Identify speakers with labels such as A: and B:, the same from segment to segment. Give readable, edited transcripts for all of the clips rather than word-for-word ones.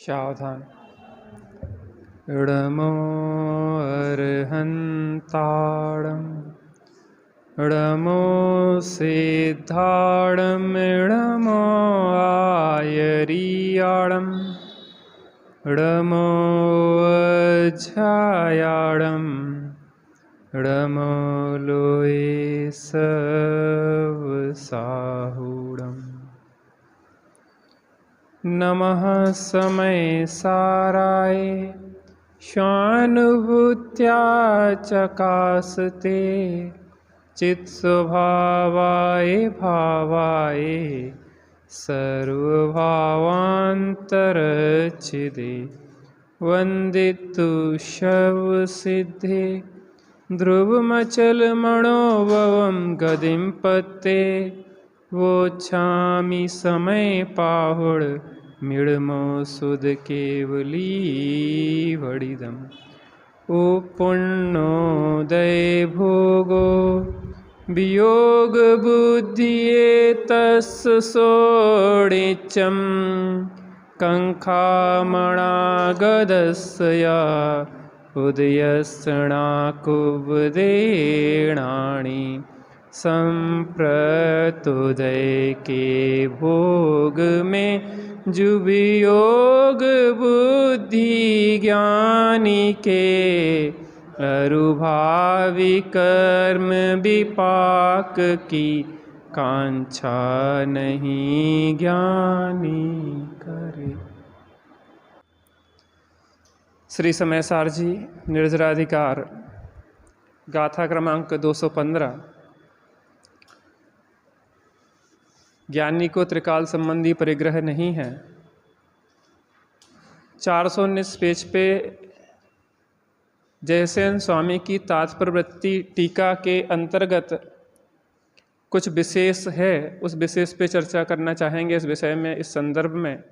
A: सावधान। इडमो अर्हन्ताडम् इडमो सिद्धाडम् इडमो आयरियाडम् इडमो अज्जायाडम् इडमो लोये सवसाहुडम्। नमः समय साराय स्वानुभूत्या चकासते चित्स्वभावाय भावाय सर्वभावान्तरच्छिदे वन्दितु शवसिद्धे ध्रुवमचलमणोभवं गतिं पत्ते वोच्छामि समय पाहुड मिडमो सुध केवली वडिदम्। ओ पुण्योदय भोगो वियोग बुद्धिये तस्य सोडिचम कंखामणागदस्या उदयस्नाकुबदेणानि संप्रतोदय के भोग में जुवियोग बुद्धि ज्ञानी के अरुभावी कर्म विपाक की कांक्षा नहीं ज्ञानी करे। श्री समयसार जी निर्जराधिकार गाथा क्रमांक 215। ज्ञानी को त्रिकाल संबंधी परिग्रह नहीं है। 419 पेज पे जयसेन स्वामी की तात्पर्यवृत्ति टीका के अंतर्गत कुछ विशेष है, उस विशेष पे चर्चा करना चाहेंगे। इस विषय में, इस संदर्भ में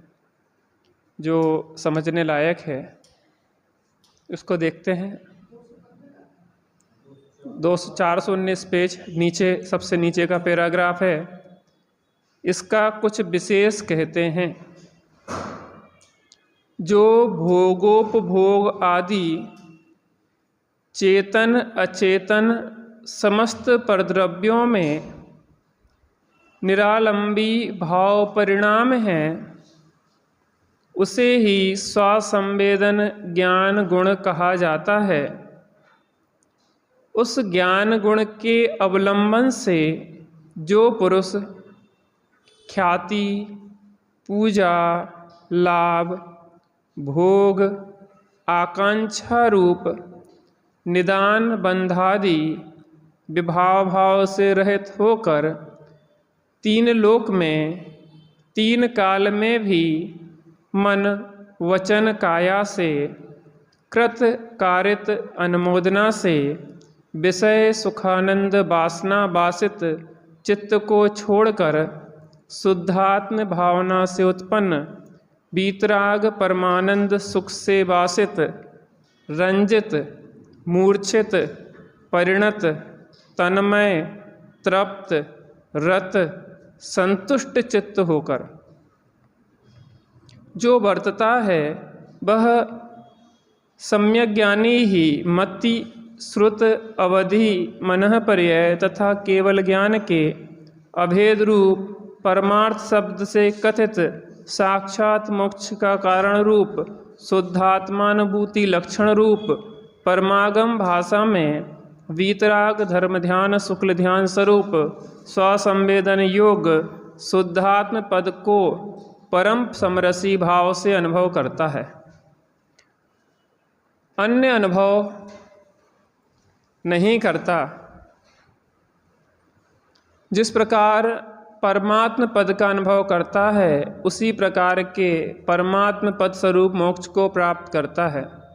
A: जो समझने लायक है उसको देखते हैं। 419 पेज नीचे, सबसे नीचे का पैराग्राफ है। इसका कुछ विशेष कहते हैं। जो भोगोपभोग आदि चेतन अचेतन समस्त परद्रव्यों में निरालंबी भाव परिणाम हैं, उसे ही स्वसंवेदन ज्ञान गुण कहा जाता है। उस ज्ञान गुण के अवलंबन से जो पुरुष ख्याति, पूजा, लाभ, भोग, आकांक्षा रूप निदान बंधादि विभाव भाव से रहित होकर तीन लोक में, तीन काल में भी मन वचन काया से कृत कारित अनुमोदना से विषय सुखानंद वासना वासित चित्त को छोड़कर शुद्धात्म भावना से उत्पन्न वीतराग परमानंद सुख से वासित रंजित मूर्छित परिणत तन्मय तृप्त रत संतुष्ट चित्त होकर जो वर्तता है, वह सम्यक ज्ञानी ही मति श्रुत अवधि मनः पर्यय तथा केवल ज्ञान के अभेद रूप परमार्थ शब्द से कथित साक्षात मोक्ष का कारण रूप शुद्धात्मानुभूति लक्षण रूप परमागम भाषा में वीतराग धर्म ध्यान शुक्ल ध्यान स्वरूप स्वसंवेदन योग शुद्धात्म पद को परम समरसी भाव से अनुभव करता है। अन्य अनुभव नहीं करता। जिस प्रकार परमात्म पद का अनुभव करता है, उसी प्रकार के परमात्म पद स्वरूप मोक्ष को प्राप्त करता है।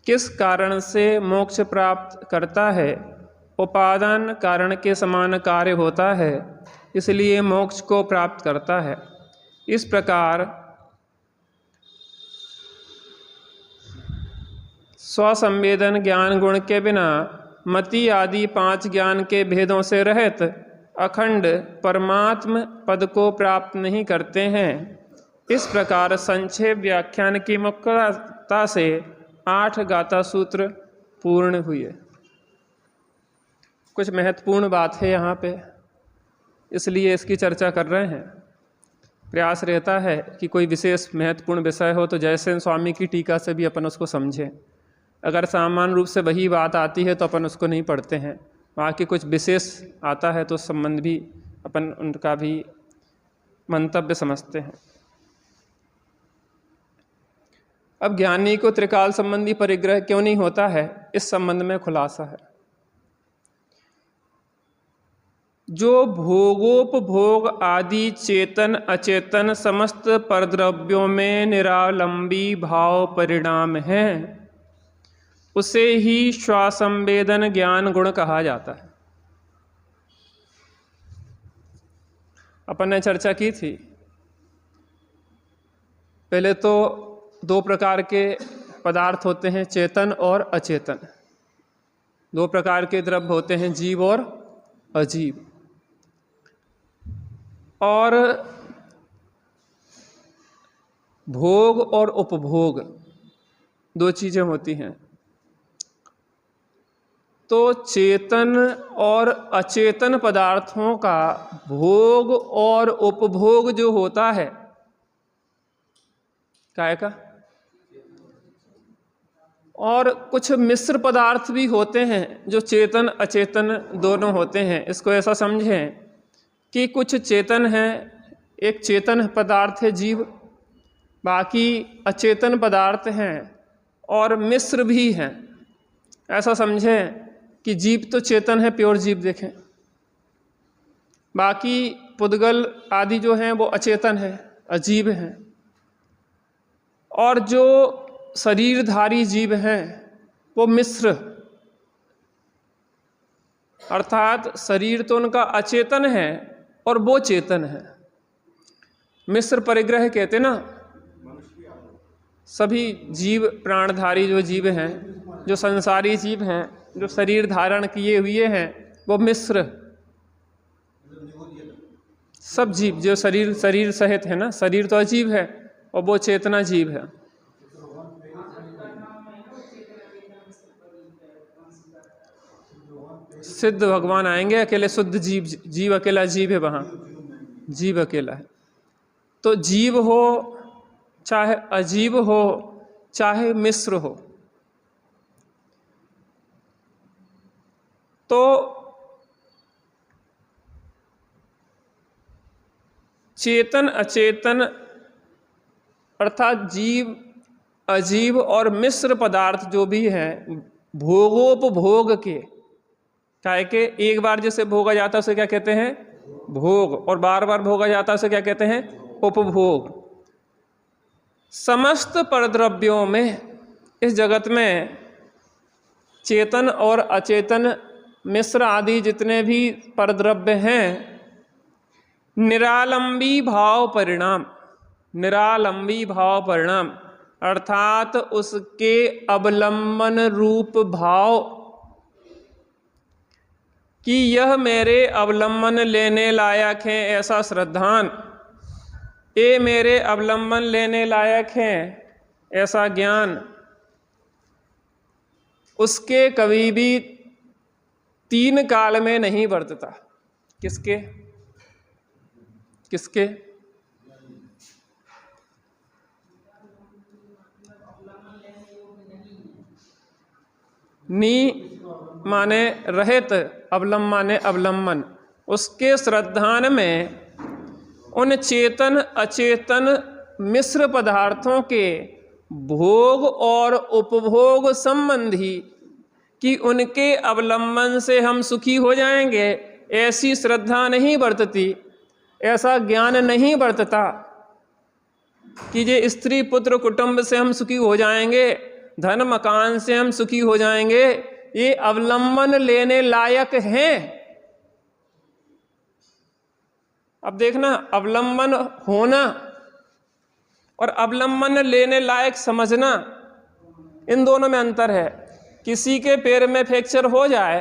A: किस कारण से मोक्ष प्राप्त करता है? उपादान कारण के समान कार्य होता है, इसलिए मोक्ष को प्राप्त करता है। इस प्रकार स्वसंवेदन ज्ञान गुण के बिना मति आदि पांच ज्ञान के भेदों से रहित अखंड परमात्म पद को प्राप्त नहीं करते हैं। इस प्रकार संक्षेप व्याख्यान की मुख्यता से 8 गाथा सूत्र पूर्ण हुए। कुछ महत्वपूर्ण बात है यहाँ पे, इसलिए इसकी चर्चा कर रहे हैं। प्रयास रहता है कि कोई विशेष महत्वपूर्ण विषय हो तो जयसेन स्वामी की टीका से भी अपन उसको समझें। अगर सामान्य रूप से वही बात आती है तो अपन उसको नहीं पढ़ते हैं, बाकी कुछ विशेष आता है तो उस संबंध भी अपन उनका भी मंतव्य समझते हैं। अब ज्ञानी को त्रिकाल संबंधी परिग्रह क्यों नहीं होता है, इस संबंध में खुलासा है। जो भोगोपभोग आदि चेतन अचेतन समस्त परद्रव्यों में निरालंबी भाव परिणाम है, उसे ही श्वासंवेदन ज्ञान गुण कहा जाता है। अपन ने चर्चा की थी। पहले तो 2 प्रकार के पदार्थ होते हैं, चेतन और अचेतन। 2 प्रकार के द्रव्य होते हैं, जीव और अजीव। और भोग और उपभोग 2 चीज़ें होती हैं। तो चेतन और अचेतन पदार्थों का भोग और उपभोग जो होता है, काय का, और कुछ मिश्र पदार्थ भी होते हैं जो चेतन अचेतन दोनों होते हैं। इसको ऐसा समझें कि कुछ चेतन है, एक चेतन पदार्थ है जीव, बाकी अचेतन पदार्थ हैं और मिश्र भी हैं। ऐसा समझें कि जीव तो चेतन है, प्योर जीव देखें, बाकी पुद्गल आदि जो हैं वो अचेतन है, अजीब हैं। और जो शरीरधारी जीव हैं वो मिश्र, अर्थात शरीर तो उनका अचेतन है और वो चेतन है। मिश्र परिग्रह कहते ना, सभी जीव प्राणधारी जो जीव हैं, जो संसारी जीव हैं, जो शरीर धारण किए हुए हैं, वो मिश्र सब जीव जो शरीर सहित है ना, शरीर तो अजीब है और वो चेतना जीव है। सिद्ध भगवान आएंगे, अकेले शुद्ध जीव अकेला जीव है, वहाँ जीव अकेला है। तो जीव हो चाहे अजीब हो चाहे मिश्र हो, तो चेतन अचेतन अर्थात जीव अजीब और मिश्र पदार्थ जो भी हैं, भोगोपभोग के, क्या के एक बार जैसे भोगा जाता है उसे क्या कहते हैं, भोग, और बार बार भोगा जाता है उसे क्या कहते हैं, उपभोग। समस्त परद्रव्यों में, इस जगत में चेतन और अचेतन मिश्र आदि जितने भी परद्रव्य हैं, निरालंबी भाव परिणाम, निरालंबी भाव परिणाम अर्थात उसके अवलंबन रूप भाव कि यह मेरे अवलंबन लेने लायक हैं, ऐसा श्रद्धान, ये मेरे अवलंबन लेने लायक हैं ऐसा ज्ञान, उसके कभी भी 3 काल में नहीं बरतता। किसके किसके नी माने रहित, अवलंब माने अवलंबन, उसके श्रद्धान में उन चेतन अचेतन मिश्र पदार्थों के भोग और उपभोग संबंधी कि उनके अवलंबन से हम सुखी हो जाएंगे, ऐसी श्रद्धा नहीं बरतती, ऐसा ज्ञान नहीं बरतता कि ये स्त्री पुत्र कुटुंब से हम सुखी हो जाएंगे, धन मकान से हम सुखी हो जाएंगे, ये अवलंबन लेने लायक हैं। अब देखना, अवलंबन होना और अवलंबन लेने लायक समझना, इन दोनों में अंतर है। किसी के पैर में फ्रैक्चर हो जाए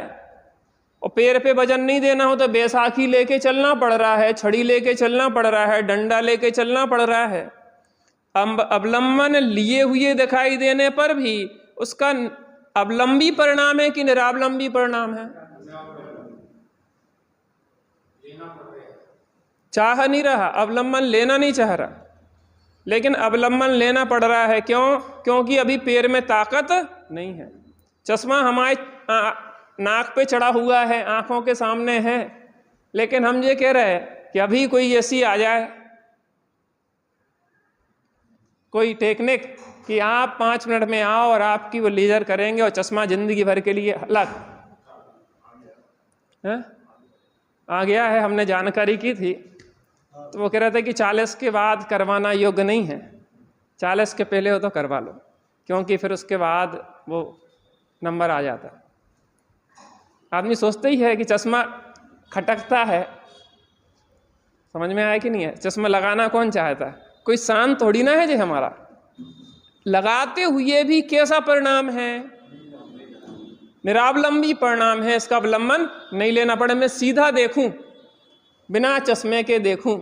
A: और पैर पे वजन नहीं देना हो तो बैसाखी लेके चलना पड़ रहा है, छड़ी लेके चलना पड़ रहा है, डंडा लेके चलना पड़ रहा है, अवलंबन लिए हुए दिखाई देने पर भी उसका अवलंबी परिणाम है कि निरावलंबी परिणाम है? चाह नहीं रहा, अवलंबन लेना नहीं चाह रहा, लेकिन अवलंबन लेना पड़ रहा है। क्यों? क्योंकि अभी पैर में ताकत नहीं है। चश्मा हमारे नाक पे चढ़ा हुआ है, आंखों के सामने है, लेकिन हम ये कह रहे हैं कि अभी कोई ऐसी आ जाए, कोई टेक्निक कि आप 5 मिनट में आओ और आपकी वो लेजर करेंगे और चश्मा जिंदगी भर के लिए अलग है? आ गया है, हमने जानकारी की थी। तो वो कह रहे थे कि 40 के बाद करवाना योग्य नहीं है, 40 के पहले हो तो करवा लो, क्योंकि फिर उसके बाद वो नंबर आ जाता है। आदमी सोचते ही है कि चश्मा खटकता है, समझ में आया कि नहीं है? चश्मा लगाना कौन चाहता है? कोई शान थोड़ी ना है जी हमारा। लगाते हुए भी कैसा परिणाम है? निरावलंबी परिणाम है। इसका अवलंबन नहीं लेना पड़े, मैं सीधा देखूं, बिना चश्मे के देखूं।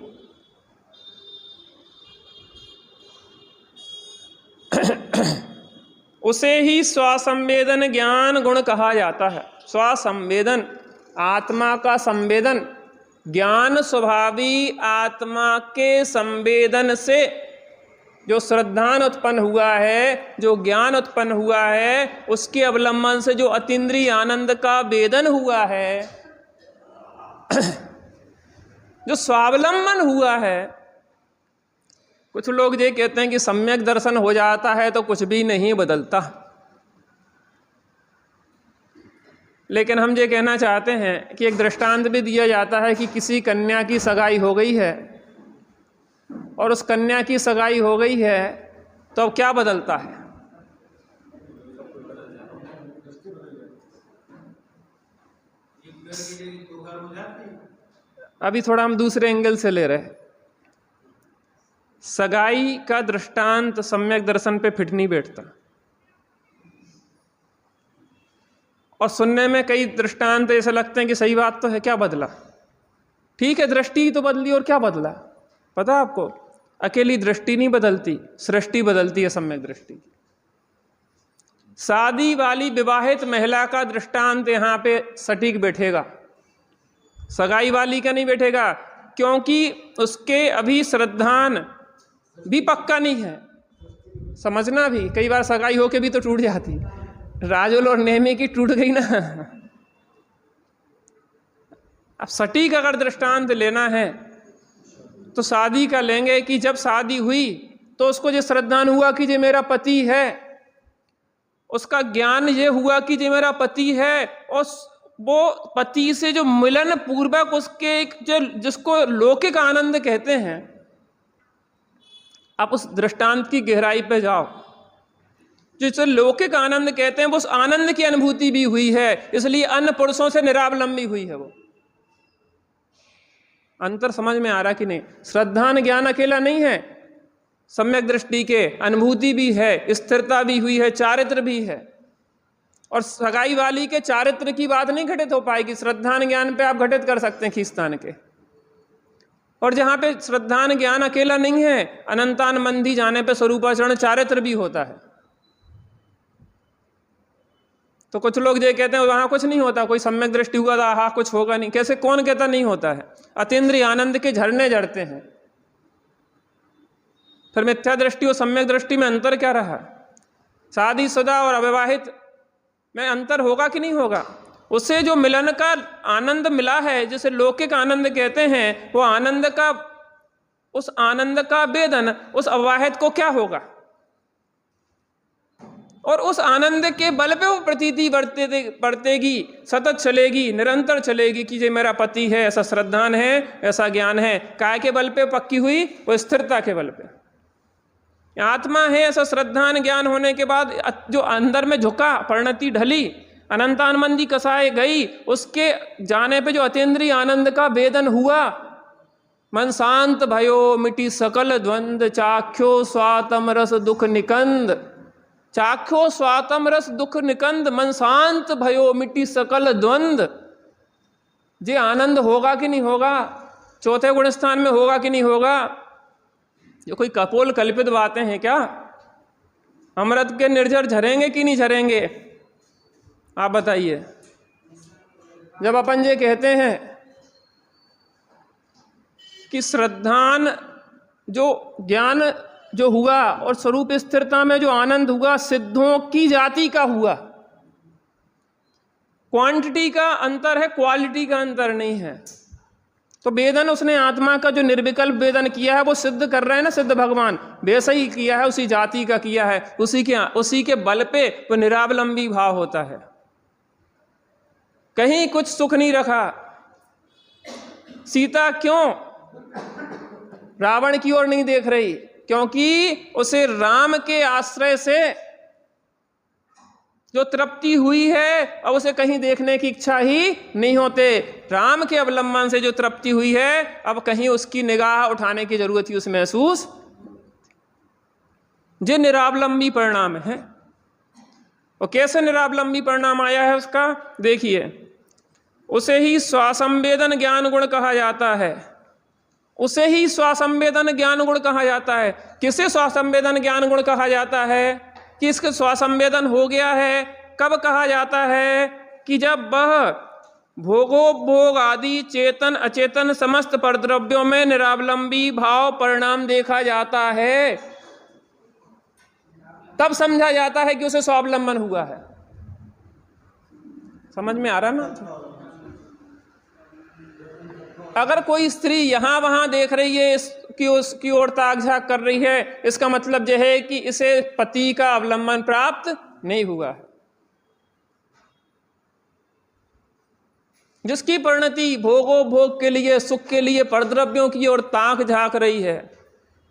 A: उसे ही स्वसंवेदन ज्ञान गुण कहा जाता है। स्वसंवेदन, आत्मा का संवेदन, ज्ञान स्वभावी आत्मा के संवेदन से जो श्रद्धान उत्पन्न हुआ है, जो ज्ञान उत्पन्न हुआ है, उसके अवलंबन से जो अतीन्द्रिय आनंद का वेदन हुआ है, जो स्वावलंबन हुआ है। कुछ लोग ये कहते हैं कि सम्यक दर्शन हो जाता है तो कुछ भी नहीं बदलता, लेकिन हम ये कहना चाहते हैं कि एक दृष्टांत भी दिया जाता है कि किसी कन्या की सगाई हो गई है और उस कन्या की सगाई हो गई है तो अब क्या बदलता है? अभी थोड़ा हम दूसरे एंगल से ले रहे हैं। सगाई का दृष्टांत सम्यक दर्शन पे फिट नहीं बैठता, और सुनने में कई दृष्टांत ऐसे लगते हैं कि सही बात तो है, क्या बदला? ठीक है, दृष्टि तो बदली, और क्या बदला? पता आपको, अकेली दृष्टि नहीं बदलती, सृष्टि बदलती है सम्यक दृष्टि। शादी वाली विवाहित महिला का दृष्टांत यहाँ पे सटीक बैठेगा, सगाई वाली का नहीं बैठेगा, क्योंकि उसके अभी श्रद्धान भी पक्का नहीं है। समझना भी, कई बार सगाई होके भी तो टूट जाती, राजुल और नेमी की टूट गई ना। अब सटीक अगर दृष्टांत लेना है तो शादी का लेंगे कि जब शादी हुई तो उसको जो श्रद्धान हुआ कि ये मेरा पति है, उसका ज्ञान ये हुआ कि ये मेरा पति है, और वो पति से जो मिलन पूर्वक उसके एक जो जिसको लौकिक आनंद कहते हैं, आप उस दृष्टांत की गहराई पे जाओ, जिसे लौकिक आनंद कहते हैं, वो उस आनंद की अनुभूति भी हुई है, इसलिए अन्य पुरुषों से निरावलंबी हुई है। वो अंतर समझ में आ रहा कि नहीं? श्रद्धान ज्ञान अकेला नहीं है, सम्यक दृष्टि के अनुभूति भी है, स्थिरता भी हुई है, चारित्र भी है। और सगाई वाली के चारित्र की बात नहीं घटित हो पाएगी, श्रद्धान ज्ञान पे आप घटित कर सकते हैं खींचतान के। और जहाँ पे श्रद्धान ज्ञान अकेला नहीं है, अनंतान मंदी जाने पे स्वरूपाचरण चारित्र भी होता है। तो कुछ लोग ये कहते हैं वहाँ कुछ नहीं होता, कोई सम्यक दृष्टि हुआ था, हाँ कुछ होगा नहीं। कैसे? कौन कहता नहीं होता है? अतीन्द्रिय आनंद के झरने झरते हैं। फिर मिथ्या दृष्टि और सम्यक दृष्टि में अंतर क्या रहा? शादीशुदा और अविवाहित में अंतर होगा कि नहीं होगा? उससे जो मिलन का आनंद मिला है, जिसे लौकिक आनंद कहते हैं, वो आनंद का, उस आनंद का वेदन उस अविवाहित को क्या होगा? और उस आनंद के बल पे वो प्रतीति बढ़तेगी, सतत चलेगी, निरंतर चलेगी कि ये मेरा पति है, ऐसा श्रद्धान है, ऐसा ज्ञान है। काय के बल पे पक्की हुई? वो स्थिरता के बल पे। आत्मा है, ऐसा श्रद्धान ज्ञान होने के बाद जो अंदर में झुका, परिणति ढली, अनंतानमंदी कसाए गई, उसके जाने पे जो अतीन्द्रिय आनंद का वेदन हुआ, मन शांत भयो मिटी सकल द्वंद, चाख्यो स्वातम रस दुख निकंद। चाख्यो स्वातम रस दुख निकंद, मन शांत भयो मिटी सकल द्वंद। ये आनंद होगा कि नहीं होगा? चौथे गुण स्थान में होगा कि नहीं होगा? जो कोई कपोल कल्पित बातें हैं क्या? अमृत के निर्झर झरेंगे कि नहीं झरेंगे? आप बताइए। जब अपन ये कहते हैं कि श्रद्धान जो ज्ञान जो हुआ और स्वरूप स्थिरता में जो आनंद हुआ सिद्धों की जाति का हुआ, क्वांटिटी का अंतर है, क्वालिटी का अंतर नहीं है। तो वेदन उसने आत्मा का जो निर्विकल्प वेदन किया है वो सिद्ध कर रहे हैं ना सिद्ध भगवान, वैसा ही किया है, उसी जाति का किया है, उसी के बल पे वो निरावलंबी भाव होता है। कहीं कुछ सुख नहीं रखा। सीता क्यों रावण की ओर नहीं देख रही? क्योंकि उसे राम के आश्रय से जो तृप्ति हुई है अब उसे कहीं देखने की इच्छा ही नहीं होते। राम के अवलंबन से जो तृप्ति हुई है अब कहीं उसकी निगाह उठाने की जरूरत ही उसे महसूस। जो निरावलंबी परिणाम है, और कैसे निरावलंबी परिणाम आया है उसका देखिए। उसे ही स्वासंवेदन ज्ञान गुण कहा जाता है। उसे ही स्वासंवेदन ज्ञान गुण कहा जाता है। किसे स्वासंवेदन ज्ञान गुण कहा जाता है? कि इसके स्वासंवेदन हो गया है। कब कहा जाता है? कि जब वह भोगोपभोग आदि चेतन अचेतन समस्त परद्रव्यों में निरावलंबी भाव परिणाम देखा जाता है, तब समझा जाता है कि उसे स्वावलंबन हुआ है। समझ में आ रहा ना? अगर कोई स्त्री यहां वहां देख रही है, कि उसकी ओर ताक झाक कर रही है, इसका मतलब यह है कि इसे पति का अवलंबन प्राप्त नहीं हुआ है। जिसकी परिणति भोगोपभोग के लिए सुख के लिए परद्रव्यों की ओर ताक झाक रही है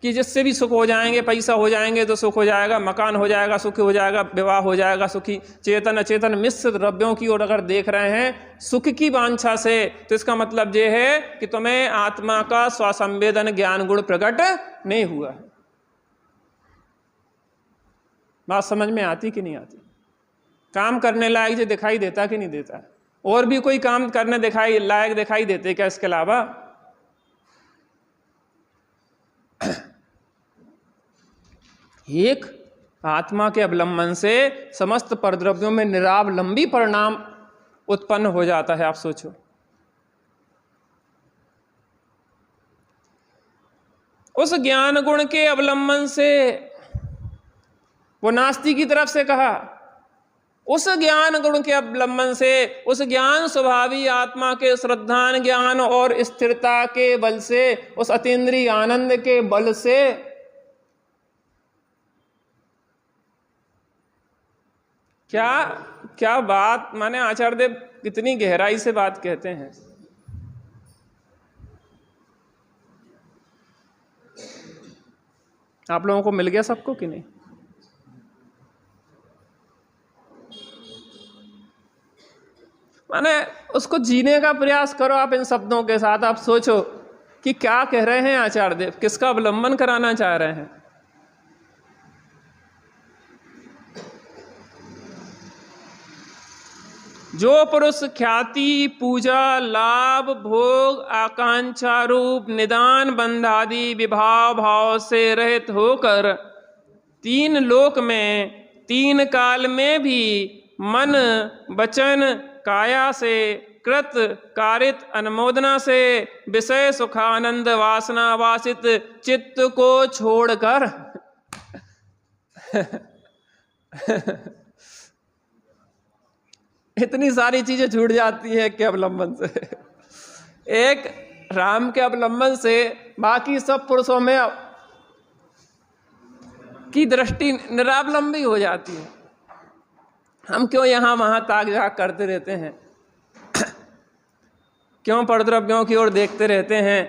A: कि जिससे भी सुख हो जाएंगे, पैसा हो जाएंगे तो सुख हो जाएगा, मकान हो जाएगा सुखी हो जाएगा, विवाह हो जाएगा सुखी, चेतन अचेतन मिश्र द्रव्यों की ओर अगर देख रहे हैं सुख की वांछा से, तो इसका मतलब ये है कि तुम्हें आत्मा का स्वासंवेदन ज्ञान गुण प्रकट नहीं हुआ है। बात समझ में आती कि नहीं आती? काम करने लायक जो दिखाई देता कि नहीं देता? और भी कोई काम करने लायक दिखाई देते क्या इसके अलावा? एक आत्मा के अवलंबन से समस्त परद्रव्यों में निरावलंबी परिणाम उत्पन्न हो जाता है। आप सोचो, उस ज्ञान गुण के अवलंबन से, वो नास्ति की तरफ से कहा, उस ज्ञान गुण के अवलंबन से, उस ज्ञान स्वभावी आत्मा के श्रद्धान ज्ञान और स्थिरता के बल से, उस अतीन्द्रिय आनंद के बल से क्या बात, माने आचार्य देव कितनी गहराई से बात कहते हैं। आप लोगों को मिल गया सबको कि नहीं? माने उसको जीने का प्रयास करो आप इन शब्दों के साथ। आप सोचो कि क्या कह रहे हैं आचार्य देव, किसका अवलंबन कराना चाह रहे हैं। जो पुरुष ख्याति पूजा लाभ भोग आकांक्षा रूप निदान बंधादि विभाव भाव से रहित होकर तीन लोक में तीन काल में भी मन वचन काया से कृत कारित अनुमोदना से विषय सुखानंद वासना वासित चित्त को छोड़कर इतनी सारी चीजें छूट जाती है के अवलंबन से। एक राम के अवलंबन से बाकी सब पुरुषों में की दृष्टि निरावलंबी हो जाती है। हम क्यों यहाँ वहाँ ताक झाक करते रहते हैं? क्यों परद्रव्यों की ओर देखते रहते हैं?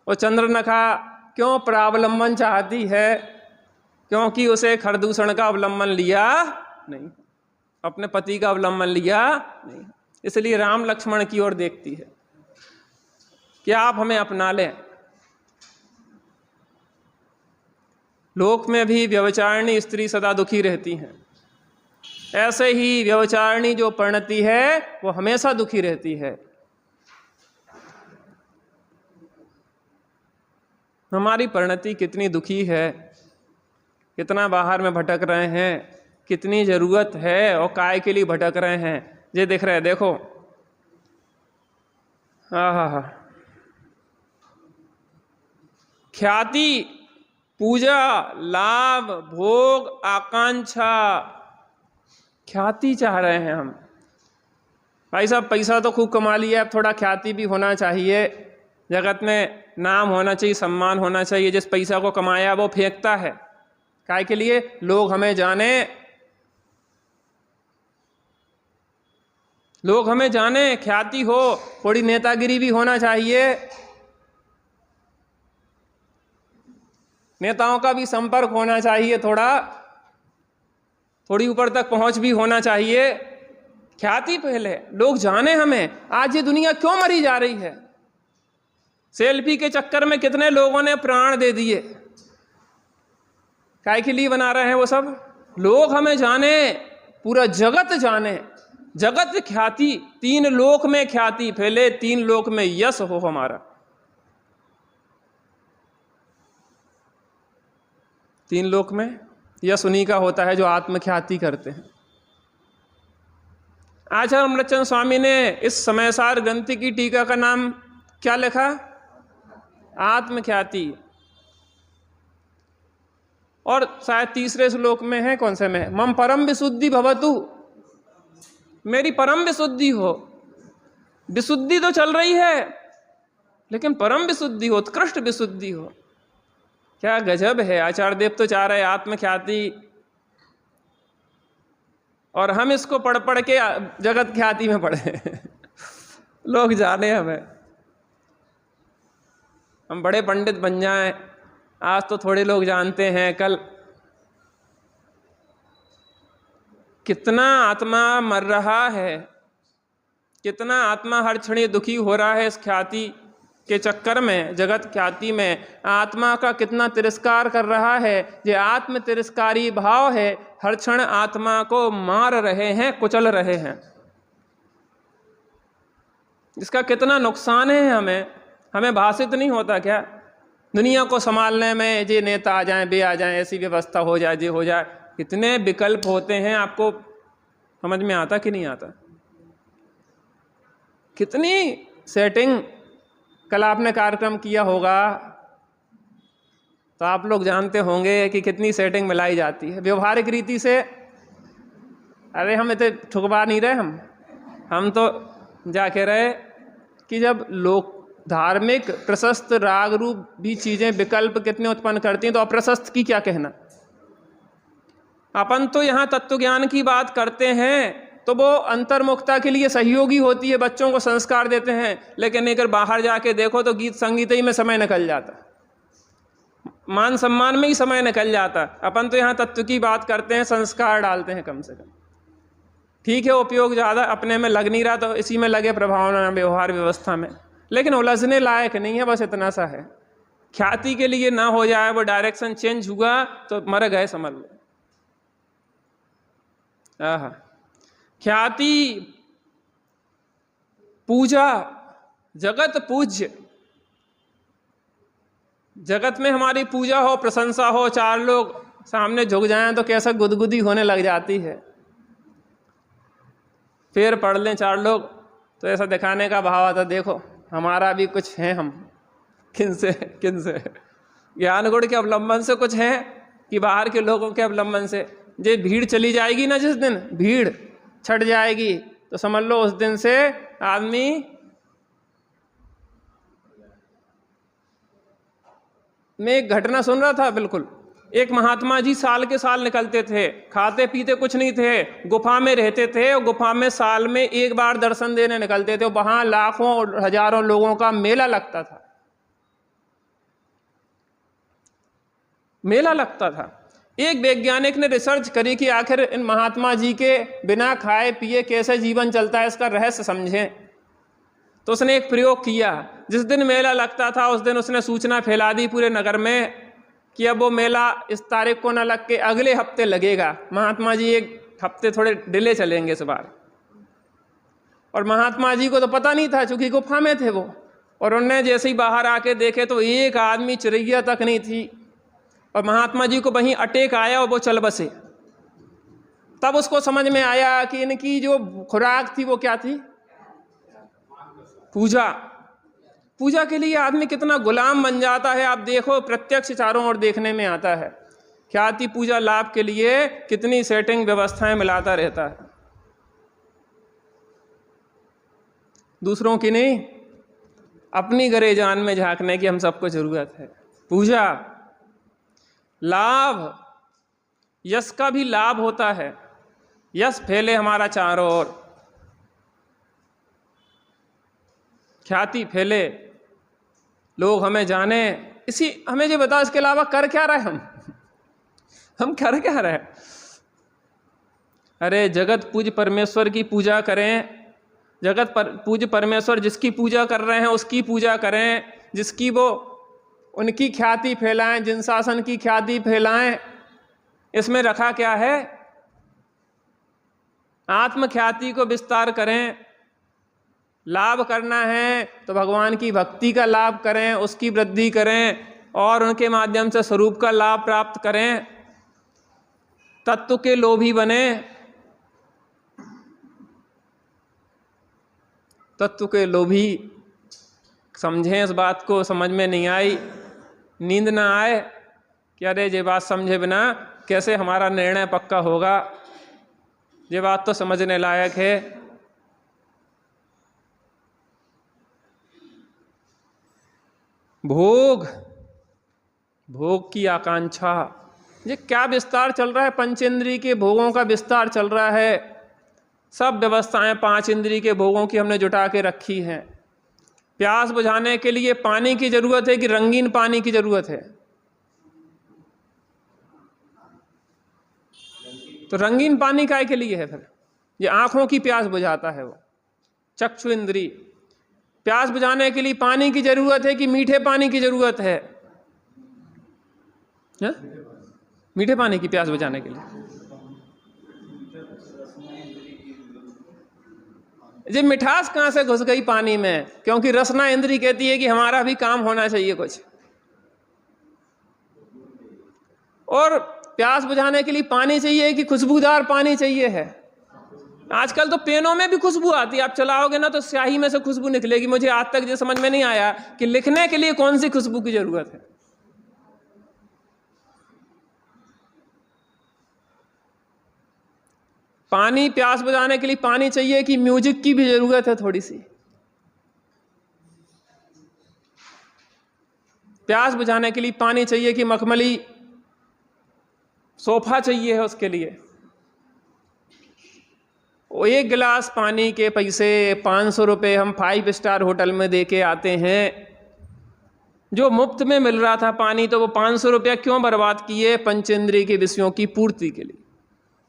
A: वो चंद्रनखा क्यों परावलंबन चाहती है? क्योंकि उसे खरदूषण का अवलंबन लिया नहीं, अपने पति का अवलंबन लिया नहीं, इसलिए राम लक्ष्मण की ओर देखती है कि आप हमें अपना लें। लोक में भी व्यभिचारिणी स्त्री सदा दुखी रहती हैं, ऐसे ही व्यभिचारिणी जो परिणति है वो हमेशा दुखी रहती है। हमारी परिणति कितनी दुखी है, कितना बाहर में भटक रहे हैं, कितनी ज़रूरत है और काय के लिए भटक रहे हैं। ये दिख रहे हैं, देखो। हाँ, ख्याति, पूजा, लाभ, भोग, आकांक्षा, ख्याति चाह रहे हैं हम। भाई साहब, पैसा तो खूब कमा लिया, अब थोड़ा ख्याति भी होना चाहिए, जगत में नाम होना चाहिए, सम्मान होना चाहिए। जिस पैसा को कमाया वो फेंकता है, काय के लिए? लोग हमें जाने, लोग हमें जाने, ख्याति हो, थोड़ी नेतागिरी भी होना चाहिए, नेताओं का भी संपर्क होना चाहिए, थोड़ी ऊपर तक पहुंच भी होना चाहिए। ख्याति पहले, लोग जाने हमें। आज ये दुनिया क्यों मरी जा रही है? सेल्फी के चक्कर में कितने लोगों ने प्राण दे दिए। काय के लिए बना रहे हैं वो सब? लोग हमें जाने, पूरा जगत जाने, जगत ख्याति, 3 लोक में ख्याति फैले, 3 लोक में यश हो हमारा। 3 लोक में यश उन्हीं का होता है जो आत्मख्याति करते हैं। आचार्य अमृतचंद स्वामी ने इस समयसार ग्रंथि की टीका का नाम क्या लिखा? आत्मख्याति। और शायद तीसरे श्लोक में है, कौन से में? मम परम विशुद्धि भवतु, मेरी परम विशुद्धि हो। विशुद्धि तो चल रही है, लेकिन परम विशुद्धि हो, उत्कृष्ट विशुद्धि हो। क्या गजब है! आचार्य देव तो चाह रहे आत्मख्याति, और हम इसको पढ़ पढ़ के जगत ख्याति में पढ़े। लोग जाने हमें, हम बड़े पंडित बन जाएं। आज तो थोड़े लोग जानते हैं, कल कितना आत्मा मर रहा है, कितना आत्मा हर क्षण दुखी हो रहा है इस ख्याति के चक्कर में, जगत ख्याति में। आत्मा का कितना तिरस्कार कर रहा है, ये आत्म तिरस्कारी भाव है, हर क्षण आत्मा को मार रहे हैं, कुचल रहे हैं। इसका कितना नुकसान है हमें भाषित नहीं होता क्या? दुनिया को संभालने में जे नेता आ जाएं, बे आ जाएं, ऐसी व्यवस्था हो जाए, जे हो जाए, कितने विकल्प होते हैं। आपको समझ में आता कि नहीं आता? कितनी सेटिंग। कल आपने कार्यक्रम किया होगा तो आप लोग जानते होंगे कि कितनी सेटिंग मिलाई जाती है व्यवहारिक रीति से। अरे हम इतने ठुकवा नहीं रहे, हम तो जाके रहे कि जब लोग धार्मिक प्रशस्त राग रूप भी चीज़ें विकल्प कितने उत्पन्न करती हैं, तो अप्रशस्त की क्या कहना। अपन तो यहाँ तत्व ज्ञान की बात करते हैं तो वो अंतर्मुखता के लिए सहयोगी होती है, बच्चों को संस्कार देते हैं, लेकिन अगर बाहर जाके देखो तो गीत संगीत ही में समय निकल जाता, मान सम्मान में ही समय निकल जाता। अपन तो यहाँ तत्व की बात करते हैं, संस्कार डालते हैं कम से कम। ठीक है, उपयोग ज़्यादा अपने में लग नहीं रहा तो इसी में लगे प्रभावना व्यवहार व्यवस्था में, लेकिन उलझने लायक नहीं है। बस इतना सा है, ख्याति के लिए ना हो जाए, वो डायरेक्शन चेंज हुआ तो मर गए, समझ लो। आहा, ख्याति, पूजा, जगत पूज्य, जगत में हमारी पूजा हो, प्रशंसा हो, 4 लोग सामने झुक जाएं तो कैसा गुदगुदी होने लग जाती है। फिर पढ़ लें 4 लोग तो ऐसा दिखाने का भाव आता, देखो हमारा भी कुछ है, हम किन से ज्ञान गुण के अवलंबन से कुछ है कि बाहर के लोगों के अवलंबन से। जे भीड़ चली जाएगी ना, जिस दिन भीड़ छट जाएगी तो समझ लो उस दिन से आदमी मैं एक घटना सुन रहा था, बिल्कुल एक महात्मा जी साल के साल निकलते थे, खाते पीते कुछ नहीं थे, गुफा में रहते थे और गुफा में साल में एक बार दर्शन देने निकलते थे। वहां लाखों और हजारों लोगों का मेला लगता था, मेला लगता था। एक वैज्ञानिक ने रिसर्च करी कि आखिर इन महात्मा जी के बिना खाए पिए कैसे जीवन चलता है, इसका रहस्य समझें। तो उसने एक प्रयोग किया, जिस दिन मेला लगता था उस दिन उसने सूचना फैला दी पूरे नगर में कि अब वो मेला इस तारीख को न लग के अगले हफ्ते लगेगा। महात्मा जी एक हफ्ते थोड़े डिले चलेंगे इस बार। और महात्मा जी को तो पता नहीं था, चूंकि गुफा में थे वो, और उनने जैसे ही बाहर आके देखे तो एक आदमी चिड़ैया तक नहीं थी, और महात्मा जी को वहीं अटैक आया और वो चल बसे। तब उसको समझ में आया कि इनकी जो खुराक थी वो क्या थी? पूजा। पूजा के लिए आदमी कितना गुलाम बन जाता है, आप देखो, प्रत्यक्ष चारों ओर देखने में आता है। ख्याति पूजा लाभ के लिए कितनी सेटिंग व्यवस्थाएं मिलाता रहता है, दूसरों की नहीं, अपनी गरे जान में झांकने की हम सबको जरूरत है। पूजा लाभ, यश का भी लाभ होता है, यश फैले हमारा चारों ओर, ख्याति फैले, लोग हमें जाने। इसी हमें ये बताओ, इसके अलावा कर क्या रहे हम कर क्या रहे? अरे जगत पूज्य परमेश्वर की पूजा करें, जगत पूज्य परमेश्वर जिसकी पूजा कर रहे हैं उसकी पूजा करें, जिसकी वो उनकी ख्याति फैलाएं, जिन शासन की ख्याति फैलाएं। इसमें रखा क्या है? आत्म ख्याति को विस्तार करें। लाभ करना है तो भगवान की भक्ति का लाभ करें, उसकी वृद्धि करें और उनके माध्यम से स्वरूप का लाभ प्राप्त करें। तत्व के लोभी बने, तत्व के लोभी समझें इस बात को, समझ में नहीं आई, नींद ना आए कि अरे ये बात समझे बिना कैसे हमारा निर्णय पक्का होगा, ये बात तो समझने लायक है। भोग, भोग की आकांक्षा, ये क्या विस्तार चल रहा है? पंचेंद्रिय के भोगों का विस्तार चल रहा है। सब व्यवस्थाएं पांच इंद्रिय के भोगों की हमने जुटा के रखी हैं। प्यास बुझाने के लिए पानी की जरूरत है कि रंगीन पानी की जरूरत है? तो रंगीन पानी काय के लिए है फिर? ये आंखों की प्यास बुझाता है, वो चक्षु इंद्रिय। प्यास बुझाने के लिए पानी की जरूरत है कि मीठे पानी की जरूरत है? मीठे पानी की प्यास बुझाने के लिए। ये मिठास कहां से घुस गई पानी में? क्योंकि रसना इंद्री कहती है कि हमारा भी काम होना चाहिए कुछ, और प्यास बुझाने के लिए पानी चाहिए कि खुशबूदार पानी चाहिए है। आजकल तो पेनों में भी खुशबू आती है, आप चलाओगे ना तो स्याही में से खुशबू निकलेगी। मुझे आज तक ये समझ में नहीं आया कि लिखने के लिए कौन सी खुशबू की जरूरत है। पानी, प्यास बुझाने के लिए पानी चाहिए कि म्यूजिक की भी जरूरत है थोड़ी सी? प्यास बुझाने के लिए पानी चाहिए कि मखमली सोफा चाहिए है उसके लिए? वो एक गिलास पानी के पैसे 500 रुपये हम 5 स्टार होटल में दे के आते हैं। जो मुफ्त में मिल रहा था पानी, तो वो 500 रुपया क्यों बर्बाद किए? पंचेंद्रिय के विषयों की पूर्ति के लिए।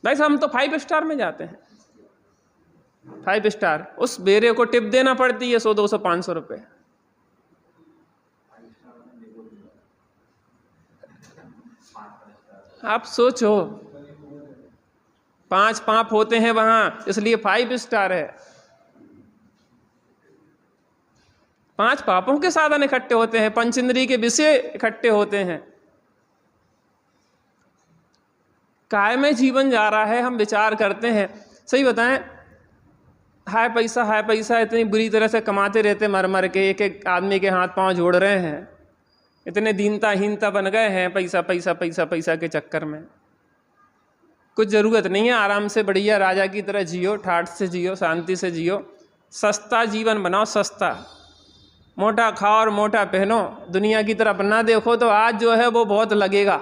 A: वैसे हम तो 5 स्टार में जाते हैं, 5 स्टार, उस बेरे को टिप देना पड़ती है 100, 200, 500 रुपये। आप सोचो, 5 पाप होते हैं वहां, इसलिए 5 स्टार है। 5 पापों के साधन इकट्ठे होते हैं, पंचेंद्रिय के विषय इकट्ठे होते हैं। काय में जीवन जा रहा है, हम विचार करते हैं। सही बताएं, हाय पैसा इतनी बुरी तरह से कमाते रहते मर मर के, एक एक आदमी के हाथ पांव जोड़ रहे हैं, इतने दीनता बन गए हैं पैसा पैसा पैसा पैसा के चक्कर में। कुछ जरूरत नहीं है, आराम से बढ़िया राजा की तरह जियो, ठाठ से जियो, शांति से जियो, सस्ता जीवन बनाओ, सस्ता, मोटा खाओ और मोटा पहनो, दुनिया की तरफ ना देखो। तो आज जो है वो बहुत लगेगा,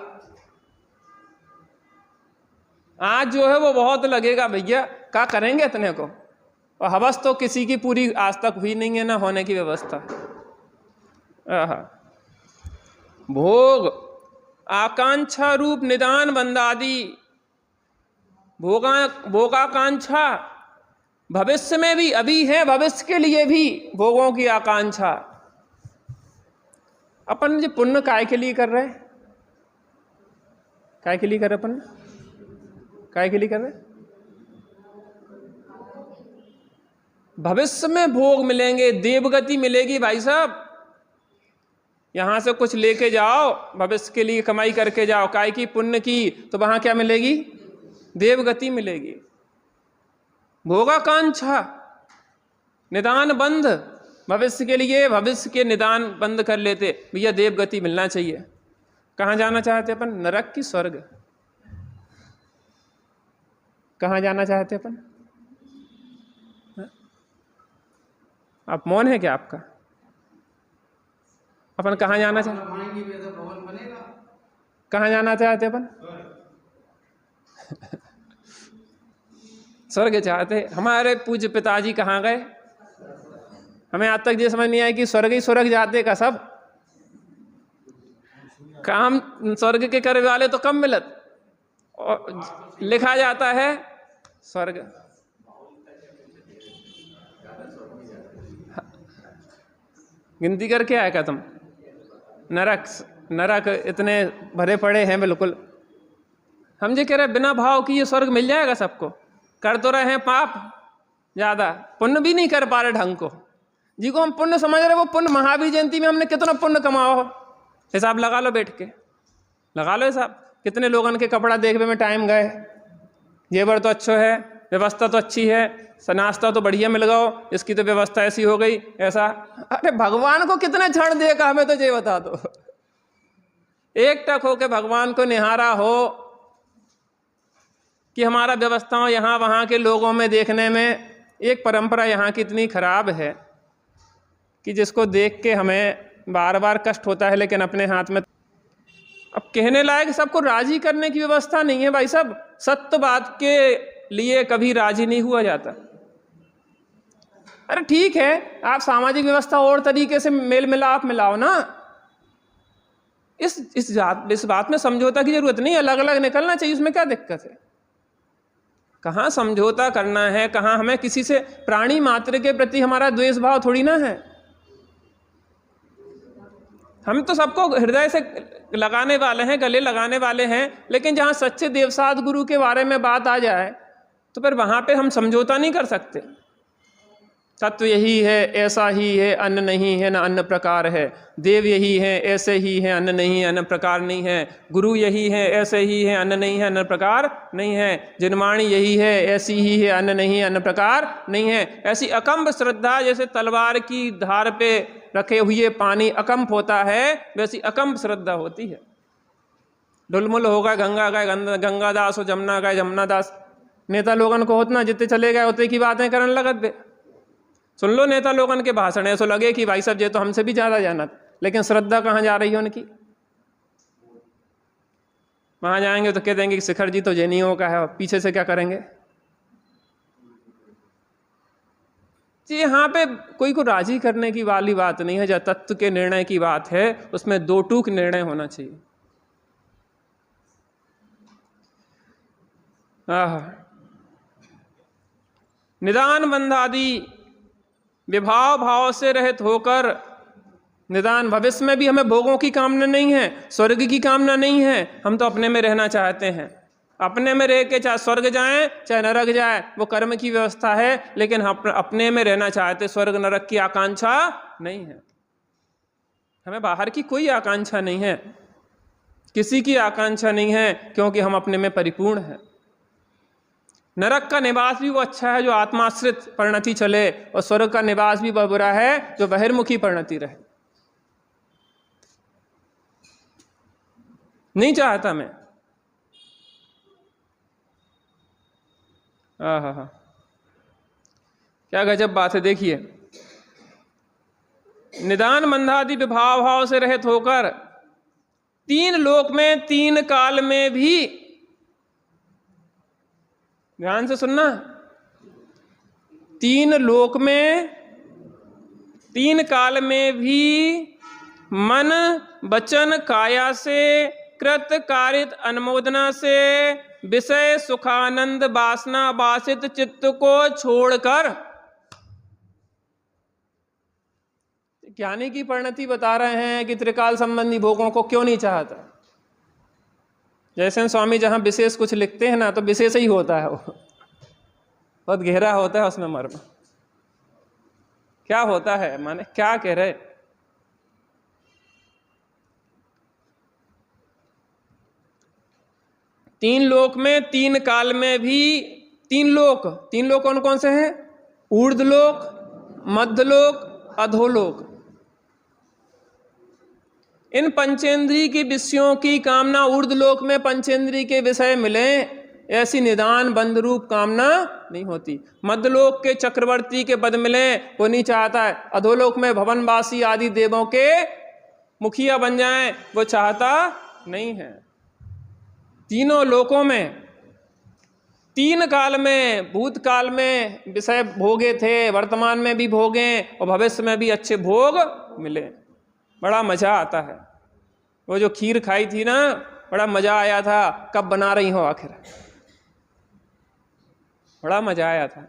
A: आज जो है वो बहुत लगेगा भैया, क्या करेंगे इतने को? और हवस तो किसी की पूरी आज तक हुई नहीं है, ना होने की व्यवस्था। भोग, आकांक्षा रूप निदान बंदादी, भोगाकांक्षा भविष्य में भी अभी है, भविष्य के लिए भी भोगों की आकांक्षा। अपन जो पुण्य काय के लिए कर रहे हैं? काय के लिए कर रहे अपन? काय के लिए कर रहे? भविष्य में भोग मिलेंगे, देवगति मिलेगी भाई साहब। यहां से कुछ लेके जाओ, भविष्य के लिए कमाई करके जाओ, काय की पुण्य की, तो वहां क्या मिलेगी? देवगति मिलेगी। भोगाकांक्षा निदान बंद, भविष्य के लिए भविष्य के निदान बंद कर लेते, भैया देवगति मिलना चाहिए। कहां जाना चाहते अपन? नरक की स्वर्ग? कहां जाना चाहते अपन? आप मौन है क्या आपका? अपन कहां जाना चाहते? कहां जाना चाहते अपन? स्वर्ग चाहते। हमारे पूज्य पिताजी कहाँ गए? हमें आज तक ये समझ नहीं आया कि स्वर्ग ही स्वर्ग जाते का सब काम स्वर्ग के करने वाले तो कम मिलत, और लिखा जाता है स्वर्ग। गिनती करके आया क्या तुम? नरक नरक इतने भरे पड़े हैं बिल्कुल। हम ये कह रहे बिना भाव कि ये स्वर्ग मिल जाएगा सबको। कर तो रहे हैं पाप ज्यादा, पुण्य भी नहीं कर पा रहे ढंग को। जिसको हम पुण्य समझ रहे वो पुण्य, महावीर जयंती में हमने कितना पुण्य कमाओ, हिसाब लगा लो, बैठ के लगा लो हिसाब। कितने लोगों के कपड़ा देखने में टाइम गए, जेवर तो अच्छा है, व्यवस्था तो अच्छी है, नाश्ता तो बढ़िया मिल गया, इसकी तो व्यवस्था ऐसी हो गई ऐसा। अरे भगवान को कितने क्षण देगा हमें तो ये बता दो। एक टक हो के भगवान को निहारा हो कि हमारा व्यवस्थाओं यहाँ वहाँ के लोगों में देखने में एक परंपरा यहाँ की इतनी खराब है कि जिसको देख के हमें बार बार कष्ट होता है, लेकिन अपने हाथ में अब कहने लायक सबको राजी करने की व्यवस्था नहीं है भाई साहब। सत्य बात के लिए कभी राजी नहीं हुआ जाता। अरे ठीक है, आप सामाजिक व्यवस्था और तरीके से मेल मिलाप मिलाओ ना, इस बात में समझौता की जरूरत नहीं, अलग अलग निकलना चाहिए, उसमें क्या दिक्कत है? कहाँ समझौता करना है, कहाँ हमें किसी से, प्राणी मात्र के प्रति हमारा द्वेष भाव थोड़ी ना है। हम तो सबको हृदय से लगाने वाले हैं, गले लगाने वाले हैं, लेकिन जहाँ सच्चे देवसाद गुरु के बारे में बात आ जाए तो फिर वहाँ पे हम समझौता नहीं कर सकते। तत्व यही है, ऐसा ही है, अन्न नहीं है न अन्न प्रकार है। देव यही है, ऐसे ही है, अन्न नहीं है, अन्न प्रकार नहीं है। गुरु यही है, ऐसे ही है, अन्न नहीं है, अन्न प्रकार नहीं है। जिनवाणी यही है, ऐसी ही है, अन्न नहीं है, अन्न प्रकार नहीं है। ऐसी अकंप श्रद्धा, जैसे तलवार की धार पे रखे हुए पानी अकंप होता है, वैसी अकंप श्रद्धा होती है। ढुलमुल होगा गंगा गए गंगादास हो, जमुना गए जमुनादास। नेता लोगन को होतना जितने चले गए उतने की बातें करने लगत बे। सुन लो नेता लोगन के भाषण, ऐसा लगे कि भाई साहब ये तो हमसे भी ज्यादा जानत, लेकिन श्रद्धा कहाँ जा रही है उनकी? वहां जाएंगे तो कह देंगे कि शिखर जी तो जैनियों का है, पीछे से क्या करेंगे जी? यहाँ पे कोई को राजी करने की वाली बात नहीं है। जब तत्व के निर्णय की बात है उसमें दो टूक निर्णय होना चाहिए। निदान बंध आदि विभाव भाव से रहित होकर, निदान भविष्य में भी हमें भोगों की कामना नहीं है, स्वर्ग की कामना नहीं है। हम तो अपने में रहना चाहते हैं। अपने में रह के चाहे स्वर्ग जाए चाहे नरक जाए, वो कर्म की व्यवस्था है, लेकिन हम अपने में रहना चाहते, स्वर्ग नरक की आकांक्षा नहीं है। हमें बाहर की कोई आकांक्षा नहीं है, किसी की आकांक्षा नहीं है, क्योंकि हम अपने में परिपूर्ण हैं। नरक का निवास भी वो अच्छा है जो आत्माश्रित परिणति चले, और स्वर्ग का निवास भी वह बुरा है जो बहिर्मुखी परिणति रहे। नहीं चाहता मैं। क्या गजब बात है। देखिए, निदान मंदादि विभाव भाव से रहित होकर तीन लोक में तीन काल में भी, ध्यान से सुनना, तीन लोक में तीन काल में भी मन वचन काया से कृत कारित अनुमोदना से विषय सुखानंद वासना वासित चित्त को छोड़कर, ज्ञानी की परिणति बता रहे हैं कि त्रिकाल संबंधी भोगों को क्यों नहीं चाहता। जैसे स्वामी जहां विशेष कुछ लिखते हैं ना, तो विशेष ही होता है, वो बहुत गहरा होता है उसमें मर्म। क्या होता है, माने क्या कह रहे? तीन लोक में, तीन काल में भी तीन लोक कौन कौन से हैं? ऊर्ध्वलोक, मध्यलोक, अधोलोक। इन पंचेंद्रिय के विषयों की कामना ऊर्ध्वलोक में पंचेंद्रिय के विषय मिले, ऐसी निदान बंध रूप कामना नहीं होती। मध्यलोक के चक्रवर्ती के पद मिले, वो नहीं चाहता है। अधोलोक में भवनवासी आदि देवों के मुखिया बन जाएं, वो चाहता नहीं है। तीनों लोकों में, तीन काल में, भूतकाल में विषय भोगे थे, वर्तमान में भी भोगे और भविष्य में भी अच्छे भोग मिले। बड़ा मजा आता है। वो जो खीर खाई थी ना, बड़ा मजा आया था। कब बना रही हो आखिर? बड़ा मजा आया था।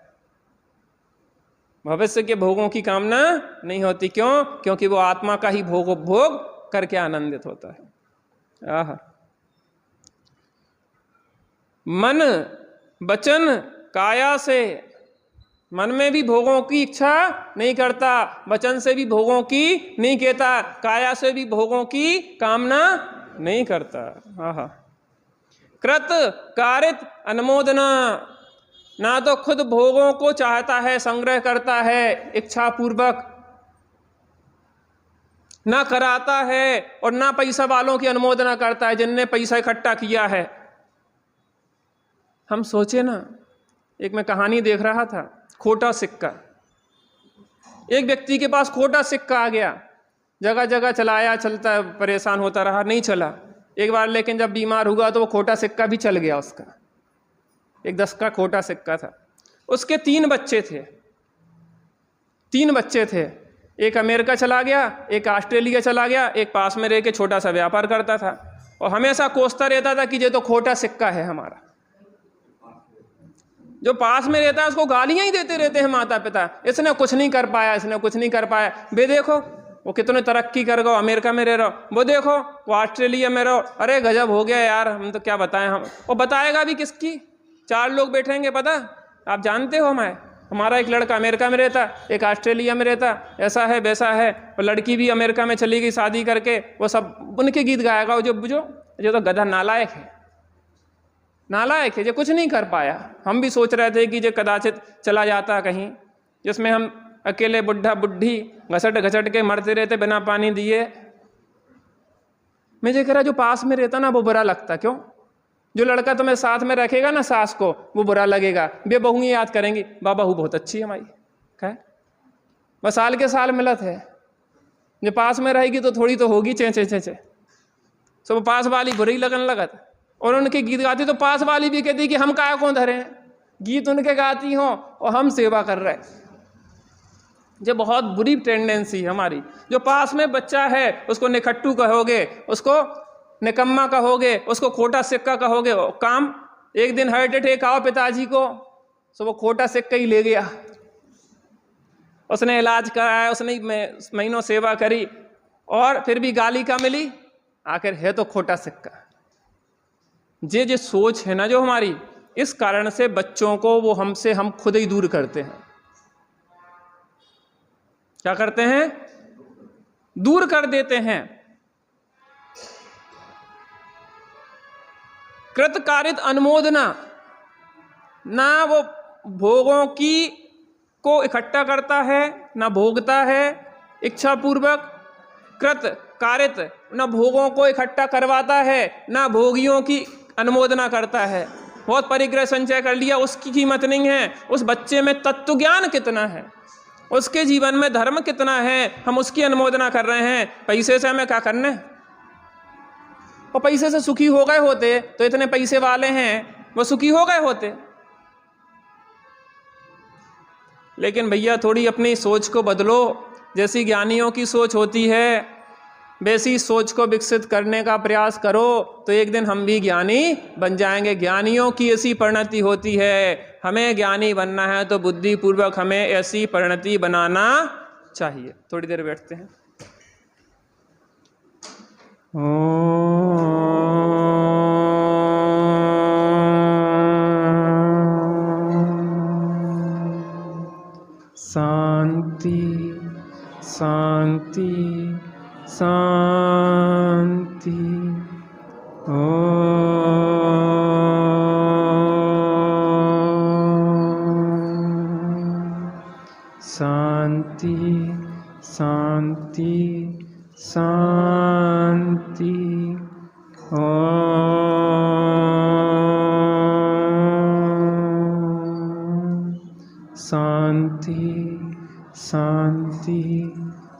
A: भविष्य के भोगों की कामना नहीं होती। क्यों? क्योंकि वो आत्मा का ही भोग करके आनंदित होता है। आहा। मन वचन काया से, मन में भी भोगों की इच्छा नहीं करता, वचन से भी भोगों की नहीं कहता, काया से भी भोगों की कामना नहीं करता। आहा। कृत कारित अनुमोदना, ना तो खुद भोगों को चाहता है, संग्रह करता है इच्छा पूर्वक, ना कराता है, और ना पैसा वालों की अनुमोदना करता है जिनने पैसा इकट्ठा किया है। हम सोचे ना, एक मैं कहानी देख रहा था, खोटा सिक्का। एक व्यक्ति के पास खोटा सिक्का आ गया, जगह जगह चलाया, चलता, परेशान होता रहा, नहीं चला। एक बार लेकिन जब बीमार हुआ तो वो खोटा सिक्का भी चल गया उसका। एक 10 का खोटा सिक्का था। उसके 3 बच्चे थे। 3 बच्चे थे। एक अमेरिका चला गया, एक ऑस्ट्रेलिया चला गया, एक पास में रह के छोटा सा व्यापार करता था, और हमेशा कोसता रहता था कि ये तो खोटा सिक्का है हमारा। जो पास में रहता है उसको गालियां ही देते रहते हैं माता पिता, इसने कुछ नहीं कर पाया, इसने कुछ नहीं कर पाया। बे देखो वो कितने तरक्की कर गए, अमेरिका में रह रहो, वो देखो वो ऑस्ट्रेलिया में रहो, अरे गजब हो गया यार, हम तो क्या बताएं। हम वो बताएगा भी किसकी? 4 लोग बैठेंगे, पता आप जानते हो, हमारा एक लड़का अमेरिका में रहता, एक ऑस्ट्रेलिया में रहता, ऐसा है वैसा है, और लड़की भी अमेरिका में चली गई शादी करके, वो सब उनके गीत गाएगा। जो तो गधा नालायक है, नालायक है, जो कुछ नहीं कर पाया। हम भी सोच रहे थे कि जो कदाचित चला जाता कहीं, जिसमें हम अकेले बुढ़ा बुढ़ी घसट घसट के मरते रहते बिना पानी दिए। मैं ये कह रहा, जो पास में रहता ना वो बुरा लगता। क्यों? जो लड़का तुम्हें साथ में रखेगा ना सास को, वो बुरा लगेगा। बे बहू याद करेंगी, बाबा हूँ बहुत अच्छी है हमारी, क्या बस साल के साल मिलत है। जो पास में रहेगी तो थोड़ी तो होगी चे चे चे चे, सब पास वाली बुरी लगन लगत। और उनके गीत गाती तो पास वाली भी कहती कि हम काया कौन धरे हैं, गीत उनके गाती हो और हम सेवा कर रहे। ये बहुत बुरी टेंडेंसी है हमारी। जो पास में बच्चा है उसको निखट्टू कहोगे, उसको निकम्मा कहोगे, उसको खोटा सिक्का कहोगे। काम एक दिन हार्ट अटैक आओ पिताजी को, तो वो खोटा सिक्का ही ले गया। उसने इलाज कराया, उसने महीनों सेवा करी, और फिर भी गाली का मिली, आखिर है तो खोटा सिक्का। जे सोच है ना जो हमारी, इस कारण से बच्चों को वो हमसे हम खुद ही दूर करते हैं। क्या करते हैं? दूर कर देते हैं। कृतकारित अनुमोदना, ना वो भोगों की को इकट्ठा करता है, ना भोगता है इच्छा पूर्वक। कृत कारित, ना भोगों को इकट्ठा करवाता है, ना भोगियों की अनुमोदना करता है। बहुत परिग्रह संचय कर लिया, उसकी कीमत नहीं है। उस बच्चे में तत्व ज्ञान कितना है, उसके जीवन में धर्म कितना है, हम उसकी अनुमोदना कर रहे हैं। पैसे से हमें क्या करना है? और पैसे से सुखी हो गए होते तो इतने पैसे वाले हैं वो सुखी हो गए होते। लेकिन भैया थोड़ी अपनी सोच को बदलो। जैसी ज्ञानियों की सोच होती है वैसी सोच को विकसित करने का प्रयास करो, तो एक दिन हम भी ज्ञानी बन जाएंगे। ज्ञानियों की ऐसी परिणति होती है। हमें ज्ञानी बनना है तो बुद्धिपूर्वक हमें ऐसी परिणति बनाना चाहिए। थोड़ी देर बैठते हैं। शांति। शांति शांति। शांति शांति शांति। शांति शांति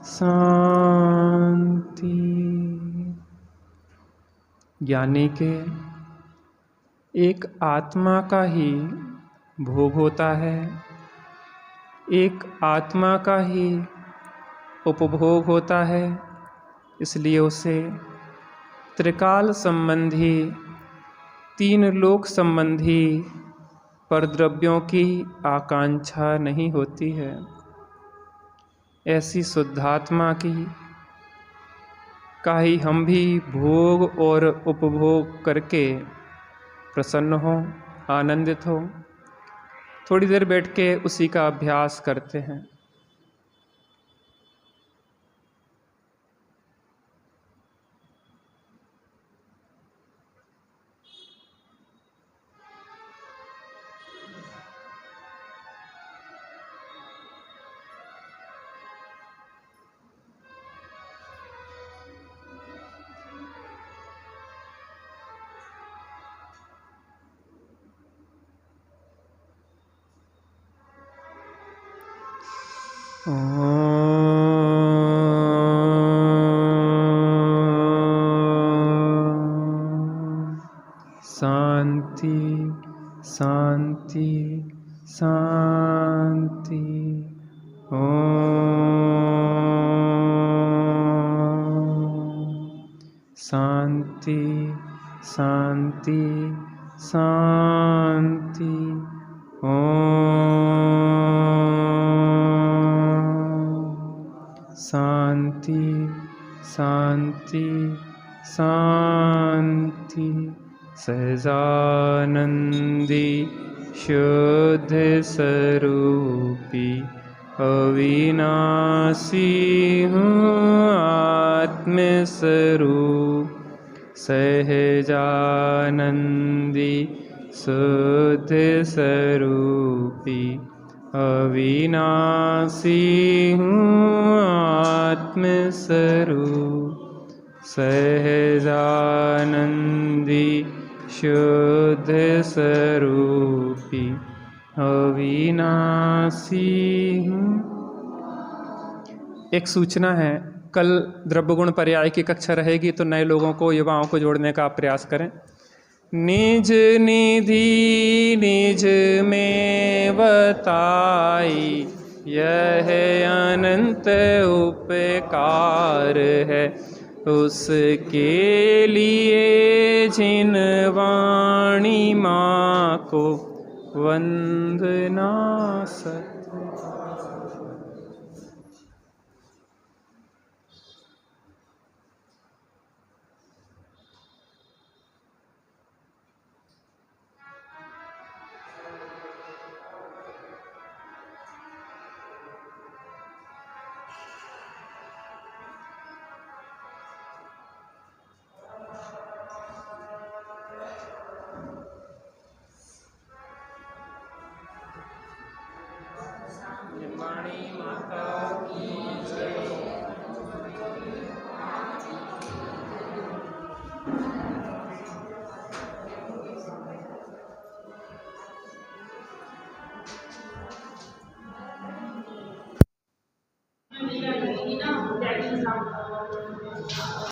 A: शांति। ज्ञानी के एक आत्मा का ही भोग होता है, एक आत्मा का ही उपभोग होता है, इसलिए उसे त्रिकाल संबंधी, तीन लोक संबंधी परद्रव्यों की आकांक्षा नहीं होती है। ऐसी शुद्धात्मा की का ही हम भी भोग और उपभोग करके प्रसन्न हो, आनंदित हो। थोड़ी देर बैठ के उसी का अभ्यास करते हैं। शांति शांति शांति। शांति शांति शांति। शांति शांति शांति। सहजानंदी शुद्ध स्वरूपी अविनाशी हूँ आत्मस्वरूप। सहजानंदी शुद्ध स्वरूपी अविनाशी हूँ आत्मस्वरूप। सहजानंदी शुद्ध स्वरूपी अविनाशी हूँ। एक सूचना है, कल द्रव्यगुण पर्याय की कक्षा रहेगी, तो नए लोगों को, युवाओं को जोड़ने का प्रयास करें। निज निधि निज में बताई, यह अनंत उपकार है उसके लिए जिन वाणी माँ को वंदना सत।